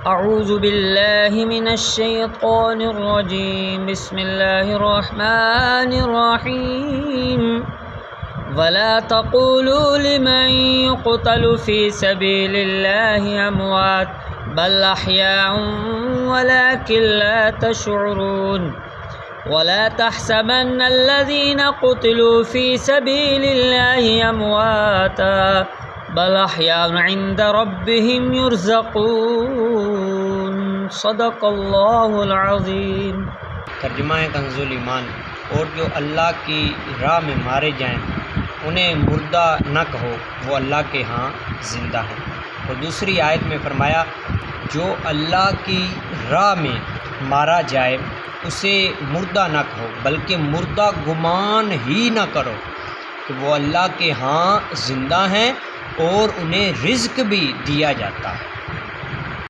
अऊज़ु बिल्लाहि मिनश्शैतानिर्रजीम बिस्मिल्लाहिर्रहमानिर्रहीम वला तक़ूलू लिमन युक़तलु फ़ी सबीलिल्लाहि अमवात बल अह्याउन वलाकिन ला तशऊरून वला तहसबन्नल्लज़ीना क़ुतिलू फ़ी सबीलिल्लाहि अमवाता बल अह्याउन इंद रब्बिहिम युरज़क़ून सदक़ल्लाहुल अज़ीम। तर्जुमा है कंज़ुल ईमान। और जो अल्लाह की राह में मारे जाएं उन्हें मुर्दा न कहो, वो अल्लाह के यहाँ ज़िंदा है। और दूसरी आयत में फरमाया जो अल्लाह की राह में मारा जाए उसे मुर्दा न कहो, बल्कि मुर्दा गुमान ही न करो कि वो अल्लाह के यहाँ ज़िंदा हैं और उन्हें रिज़्क़ भी दिया जाता है।